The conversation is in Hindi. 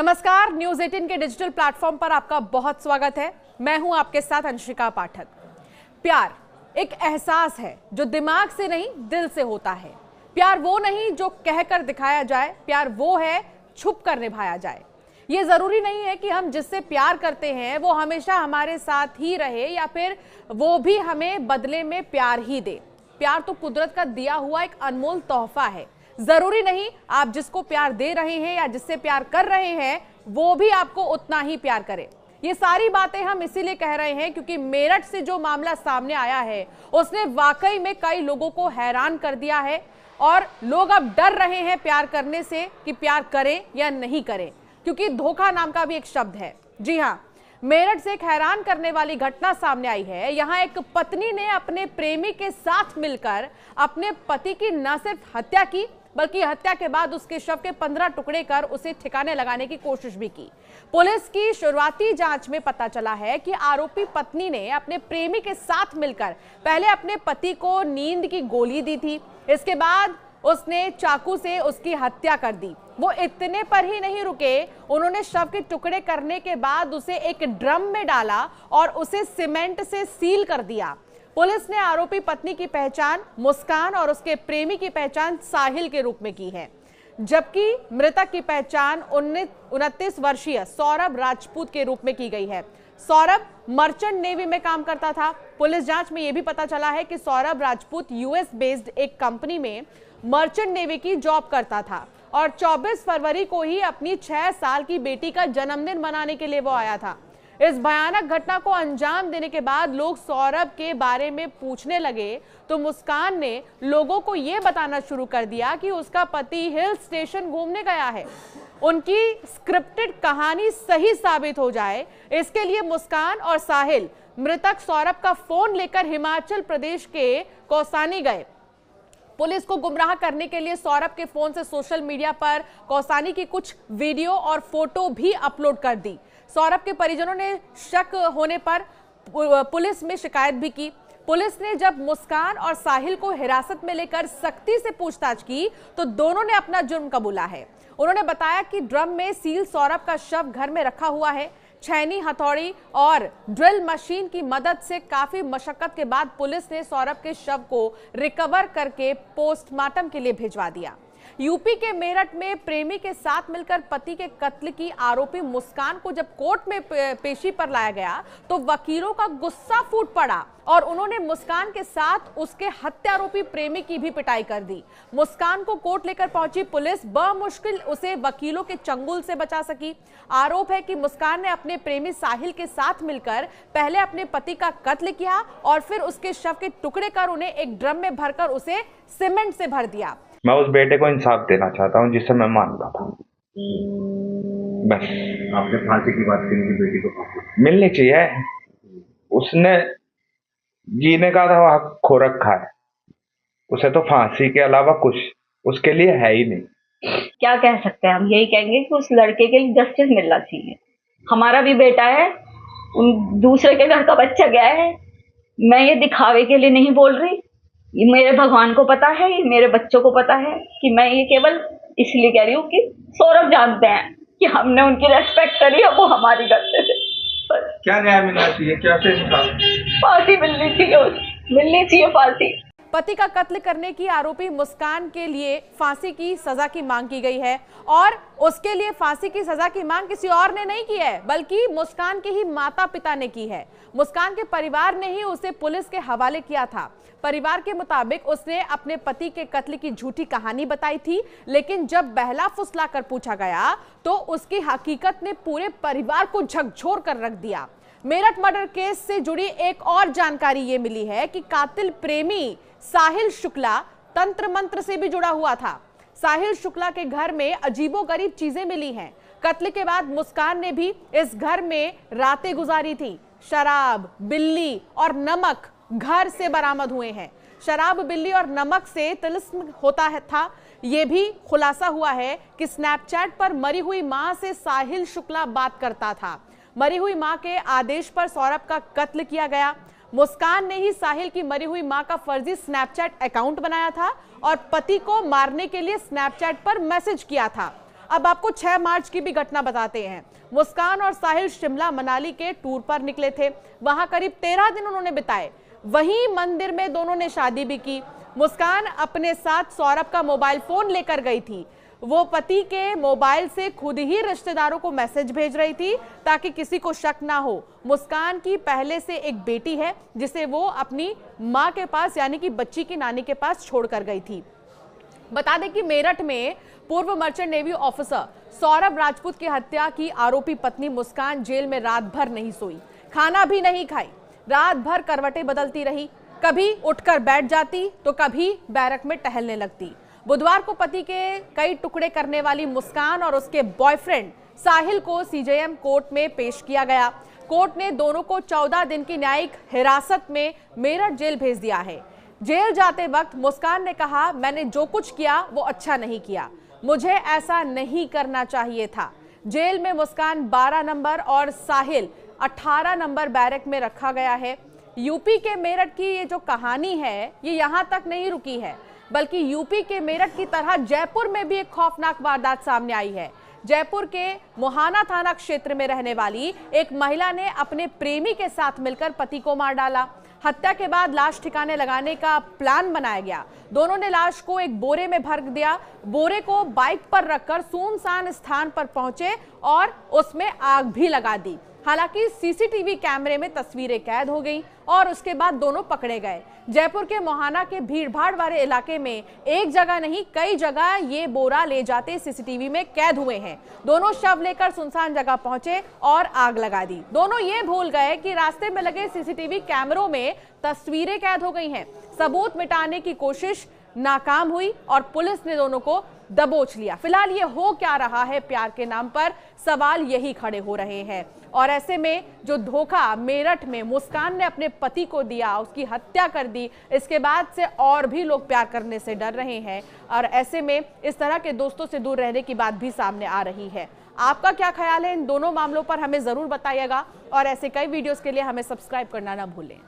नमस्कार, न्यूज 18 के डिजिटल प्लेटफॉर्म पर आपका बहुत स्वागत है। मैं हूं आपके साथ अंशिका पाठक। प्यार एक एहसास है जो दिमाग से नहीं दिल से होता है। प्यार वो नहीं जो कहकर दिखाया जाए, प्यार वो है छुप कर निभाया जाए। ये जरूरी नहीं है कि हम जिससे प्यार करते हैं वो हमेशा हमारे साथ ही रहे या फिर वो भी हमें बदले में प्यार ही दे। प्यार तो कुदरत का दिया हुआ एक अनमोल तोहफा है। जरूरी नहीं आप जिसको प्यार दे रहे हैं या जिससे प्यार कर रहे हैं वो भी आपको उतना ही प्यार करे। ये सारी बातें हम इसीलिए कह रहे हैं क्योंकि मेरठ से जो मामला सामने आया है उसने वाकई में कई लोगों को हैरान कर दिया है और लोग अब डर रहे हैं प्यार करने से कि प्यार करें या नहीं करें, क्योंकि धोखा नाम का भी एक शब्द है। जी हाँ, मेरठ से एक हैरान करने वाली घटना सामने आई है। यहाँ एक पत्नी ने अपने प्रेमी के साथ मिलकर अपने पति की न सिर्फ हत्या की बल्कि हत्या के बाद उसके शव के 15 टुकड़े कर उसे ठिकाने लगाने की कोशिश भी की। पुलिस की शुरुआती जांच में पता चला है कि आरोपी पत्नी ने अपने प्रेमी के साथ मिलकर पहले अपने पति को नींद की गोली दी थी। इसके बाद उसने चाकू से उसकी हत्या कर दी। वो इतने पर ही नहीं रुके, उन्होंने शव के टुकड़े करने के बाद उसे एक ड्रम में डाला और उसे सीमेंट से सील कर दिया। पुलिस ने आरोपी पत्नी की पहचान मुस्कान और उसके प्रेमी की पहचान साहिल के रूप में की है, जबकि मृतक की पहचान 29 वर्षीय सौरभ राजपूत के रूप में की गई है। सौरभ मर्चेंट नेवी में काम करता था। पुलिस जांच में यह भी पता चला है कि सौरभ राजपूत यूएस बेस्ड एक कंपनी में मर्चेंट नेवी की जॉब करता था और 24 फरवरी को ही अपनी 6 साल की बेटी का जन्मदिन मनाने के लिए वो आया था। इस भयानक घटना को अंजाम देने के बाद लोग सौरभ के बारे में पूछने लगे तो मुस्कान ने लोगों को यह बताना शुरू कर दिया कि उसका पति हिल स्टेशन घूमने गया है। उनकी स्क्रिप्टेड कहानी सही साबित हो जाए इसके लिए मुस्कान और साहिल मृतक सौरभ का फोन लेकर हिमाचल प्रदेश के कौसानी गए। पुलिस को गुमराह करने के लिए सौरभ के फोन से सोशल मीडिया पर कौसानी की कुछ वीडियो और फोटो भी अपलोड कर दी। सौरभ के परिजनों ने शक होने पर पुलिस में शिकायत भी की। पुलिस ने जब मुस्कान और साहिल को हिरासत में लेकर सख्ती से पूछताछ की तो दोनों ने अपना जुर्म कबूला है। उन्होंने बताया कि ड्रम में सील सौरभ का शव घर में रखा हुआ है। छैनी, हथौड़ी और ड्रिल मशीन की मदद से काफी मशक्कत के बाद पुलिस ने सौरभ के शव को रिकवर करके पोस्टमार्टम के लिए भिजवा दिया। यूपी के मेरठ में प्रेमी के साथ मिलकर पति के कत्ल की आरोपी मुस्कान को जब कोर्ट में पेशी पर लाया गया तो वकीलों का गुस्सा फूट पड़ा और उन्होंने मुस्कान के साथ उसके हत्यारोपी प्रेमी की भी पिटाई कर दी। मुस्कान को कोर्ट लेकर पहुंची पुलिस बमुश्किल उसे वकीलों के चंगुल से बचा सकी। आरोप है कि मुस्कान ने अपने प्रेमी साहिल के साथ मिलकर पहले अपने पति का कत्ल किया और फिर उसके शव के टुकड़े कर उन्हें एक ड्रम में भरकर उसे सीमेंट से भर दिया। मैं उस बेटे को इंसाफ देना चाहता हूँ जिससे मैं मान रहा था। बस आपने फांसी की बात की, बेटी को फांसी मिलनी चाहिए। उसने जीने का तो हक खो रखा है, उसे तो फांसी के अलावा कुछ उसके लिए है ही नहीं। क्या कह सकते हैं हम, यही कहेंगे कि उस लड़के के लिए जस्टिस मिलना चाहिए। हमारा भी बेटा है, उन दूसरे के घर का बच्चा गया है। मैं ये दिखावे के लिए नहीं बोल रही, ये मेरे भगवान को पता है, ये मेरे बच्चों को पता है कि मैं ये केवल इसलिए कह रही हूँ कि सौरभ जानते हैं कि हमने उनकी रेस्पेक्ट करी और वो हमारी करते थे। बस क्या न्याय मिलना चाहिए, क्या फांसी मिलनी चाहिए फांसी। पति का कत्ल करने की आरोपी मुस्कान के लिए फांसी की सजा की मांग की गई है और उसके लिए फांसी की सजा की मांग किसी और ने नहीं की है बल्कि मुस्कान के ही माता पिता ने की है। मुस्कान के परिवार ने ही उसे पुलिस के हवाले किया था। परिवार के मुताबिक उसने अपने पति के कत्ल की झूठी कहानी बताई थी, लेकिन जब बहला फुसला कर पूछा गया तो उसकी हकीकत ने पूरे परिवार को झकझोर कर रख दिया। मेरठ मर्डर केस से जुड़ी एक और जानकारी ये मिली है कि कातिल प्रेमी साहिल शुक्ला तंत्र मंत्र से भी जुड़ा हुआ था। साहिल शुक्ला के घर में अजीबोगरीब चीजें मिली हैं। कत्ल के बाद मुस्कान ने भी इस घर में रातें गुजारी थी। शराब, बिल्ली और नमक घर से बरामद हुए हैं। शराब, बिल्ली और नमक से तिलिस्म होता था। यह भी खुलासा हुआ है कि स्नैपचैट पर मरी हुई मां से साहिल शुक्ला बात करता था। मरी हुई मां के आदेश पर सौरभ का कत्ल किया गया। मुस्कान ने ही साहिल की मरी हुई मां का फर्जी स्नैपचैट अकाउंट बनाया था और पति को मारने के लिए स्नैपचैट पर मैसेज किया था। अब आपको 6 मार्च की भी घटना बताते हैं। मुस्कान और साहिल शिमला मनाली के टूर पर निकले थे। वहां करीब 13 दिन उन्होंने बिताए। वहीं मंदिर में दोनों ने शादी भी की। मुस्कान अपने साथ सौरभ का मोबाइल फोन लेकर गई थी। वो पति के मोबाइल से खुद ही रिश्तेदारों को मैसेज भेज रही थी ताकि किसी को शक ना हो। मुस्कान की पहले से एक बेटी है जिसे वो अपनी मां के पास यानी कि बच्ची की नानी के पास छोड़कर गई थी। बता दें कि मेरठ में पूर्व merchant navy officer Saurabh Rajput की हत्या की आरोपी पत्नी मुस्कान जेल में रात भर नहीं सोई, खाना भी नहीं खाई। रात भर करवटें बदलती रही, कभी उठकर बैठ जाती तो कभी बैरक में टहलने लगती। बुधवार को पति के कई टुकड़े करने वाली मुस्कान और उसके बॉयफ्रेंड साहिल को सीजेएम कोर्ट में पेश किया गया। कोर्ट ने दोनों को 14 दिन की न्यायिक हिरासत में मेरठ जेल भेज दिया है। जेल जाते वक्त मुस्कान ने कहा, मैंने जो कुछ किया वो अच्छा नहीं किया, मुझे ऐसा नहीं करना चाहिए था। जेल में मुस्कान 12 नंबर और साहिल 18 नंबर बैरक में रखा गया है। यूपी के मेरठ की ये जो कहानी है ये यहाँ तक नहीं रुकी है, बल्कि यूपी के मेरठ की तरह जयपुर में भी एक खौफनाक वारदात सामने आई है। जयपुर के मोहाना थाना क्षेत्र में रहने वाली एक महिला ने अपने प्रेमी के साथ मिलकर पति को मार डाला। हत्या के बाद लाश ठिकाने लगाने का प्लान बनाया गया। दोनों ने लाश को एक बोरे में भर दिया। बोरे को बाइक पर रखकर सुनसान स्थान पर पहुंचे और उसमें आग भी लगा दी। हालांकि सीसीटीवी कैमरे में तस्वीरें कैद हो गईं और उसके बाद दोनों पकड़े गए। जयपुर के मोहाना के भीड़भाड़ वाले इलाके में एक जगह नहीं कई जगह ये बोरा ले जाते सीसीटीवी में कैद हुए हैं। दोनों शव लेकर सुनसान जगह पहुंचे और आग लगा दी। दोनों ये भूल गए कि रास्ते में लगे सीसीटीवी कैमरों में तस्वीरें कैद हो गई हैं। सबूत मिटाने की कोशिश नाकाम हुई और पुलिस ने दोनों को दबोच लिया। फिलहाल ये हो क्या रहा है प्यार के नाम पर, सवाल यही खड़े हो रहे हैं। और ऐसे में जो धोखा मेरठ में मुस्कान ने अपने पति को दिया, उसकी हत्या कर दी, इसके बाद से और भी लोग प्यार करने से डर रहे हैं और ऐसे में इस तरह के दोस्तों से दूर रहने की बात भी सामने आ रही है। आपका क्या ख्याल है इन दोनों मामलों पर, हमें जरूर बताइएगा और ऐसे कई वीडियोस के लिए हमें सब्सक्राइब करना ना भूलें।